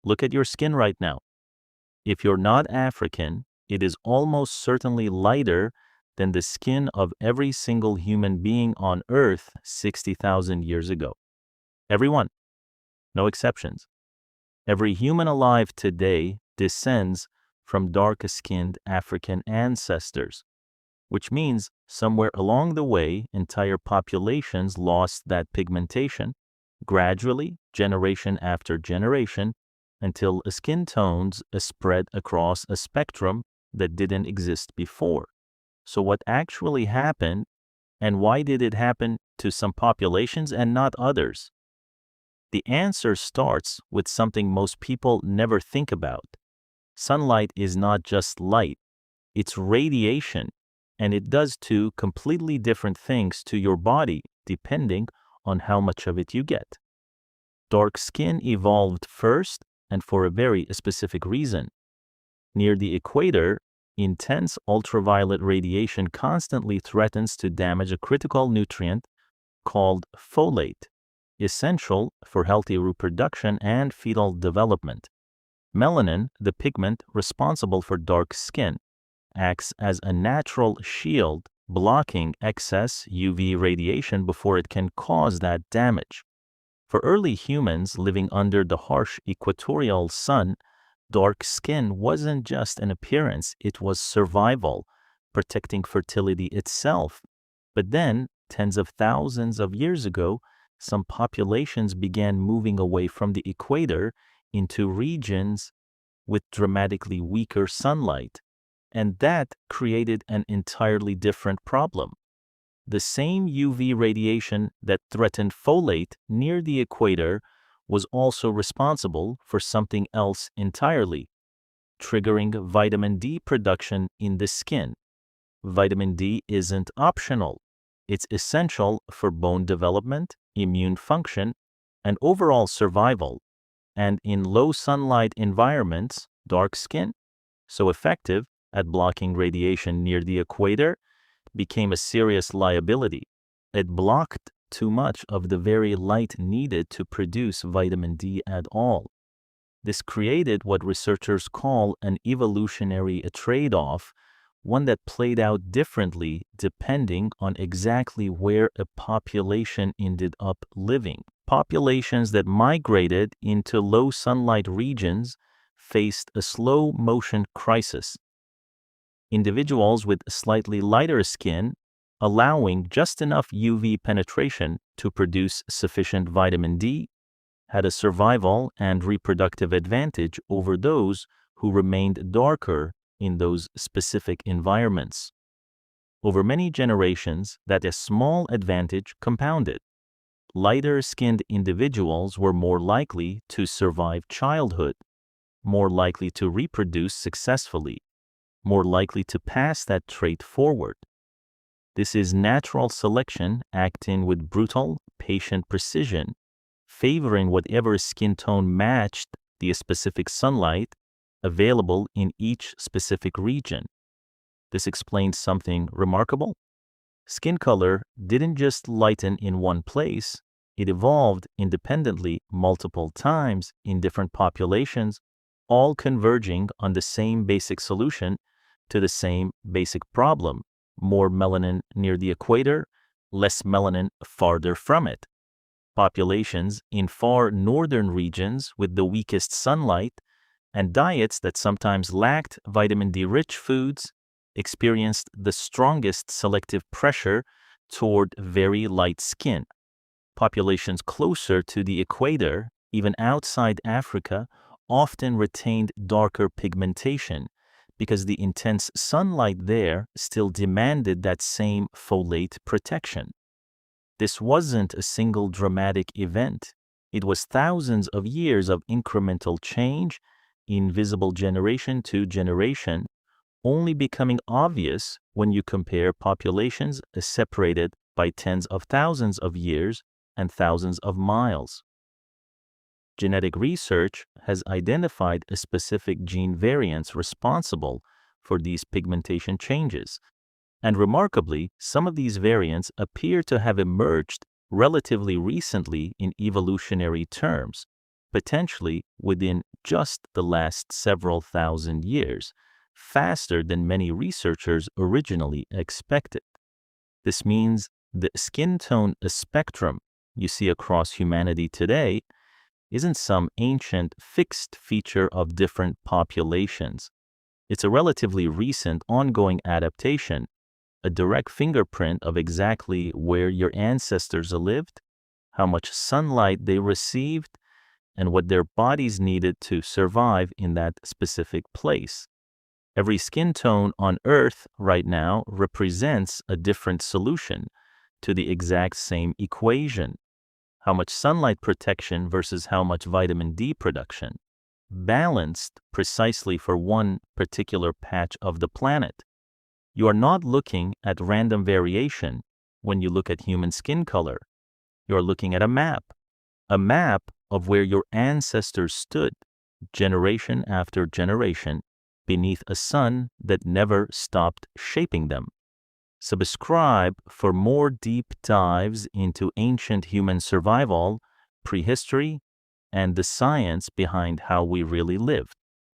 Look at your skin right now. If you're not African, it is almost certainly lighter than the skin of every single human being on Earth 60,000 years ago. Everyone, no exceptions. Every human alive today descends from dark-skinned African ancestors, which means somewhere along the way, entire populations lost that pigmentation, gradually, generation after generation, until skin tones spread across a spectrum that didn't exist before. So what actually happened, and why did it happen to some populations and not others? The answer starts with something most people never think about. Sunlight is not just light, it's radiation, and it does two completely different things to your body depending on how much of it you get. Dark skin evolved first and for a very specific reason. Near the equator, intense ultraviolet radiation constantly threatens to damage a critical nutrient called folate, essential for healthy reproduction and fetal development. Melanin, the pigment responsible for dark skin, acts as a natural shield, blocking excess UV radiation before it can cause that damage. For early humans living under the harsh equatorial sun, dark skin wasn't just an appearance, it was survival, protecting fertility itself. But then, tens of thousands of years ago, some populations began moving away from the equator into regions with dramatically weaker sunlight, and that created an entirely different problem. The same UV radiation that threatened folate near the equator was also responsible for something else entirely, triggering vitamin D production in the skin. Vitamin D isn't optional. It's essential for bone development, immune function, and overall survival. And in low sunlight environments, dark skin, so effective at blocking radiation near the equator, became a serious liability. It blocked too much of the very light needed to produce vitamin D at all. This created what researchers call an evolutionary trade-off, one that played out differently depending on exactly where a population ended up living. Populations that migrated into low sunlight regions faced a slow motion crisis. Individuals with slightly lighter skin, allowing just enough UV penetration to produce sufficient vitamin D, had a survival and reproductive advantage over those who remained darker in those specific environments. Over many generations, that a small advantage compounded. Lighter-skinned individuals were more likely to survive childhood, more likely to reproduce successfully, more likely to pass that trait forward. This is natural selection acting with brutal, patient precision, favoring whatever skin tone matched the specific sunlight available in each specific region. This explains something remarkable. Skin color didn't just lighten in one place, it evolved independently multiple times in different populations, all converging on the same basic solution to the same basic problem: more melanin near the equator, less melanin farther from it. Populations in far northern regions with the weakest sunlight and diets that sometimes lacked vitamin D-rich foods experienced the strongest selective pressure toward very light skin. Populations closer to the equator, even outside Africa, often retained darker pigmentation because the intense sunlight there still demanded that same folate protection. This wasn't a single dramatic event. It was thousands of years of incremental change, invisible generation to generation, only becoming obvious when you compare populations separated by tens of thousands of years and thousands of miles. Genetic research has identified a specific gene variants responsible for these pigmentation changes, and remarkably, some of these variants appear to have emerged relatively recently in evolutionary terms, potentially within just the last several thousand years, faster than many researchers originally expected. This means the skin tone spectrum you see across humanity today isn't some ancient fixed feature of different populations. It's a relatively recent ongoing adaptation, a direct fingerprint of exactly where your ancestors lived, how much sunlight they received, and what their bodies needed to survive in that specific place. Every skin tone on Earth right now represents a different solution to the exact same equation. How much sunlight protection versus how much vitamin D production, balanced precisely for one particular patch of the planet. You are not looking at random variation when you look at human skin color. You are looking at a map of where your ancestors stood, generation after generation, beneath a sun that never stopped shaping them. Subscribe for more deep dives into ancient human survival, prehistory, and the science behind how we really lived.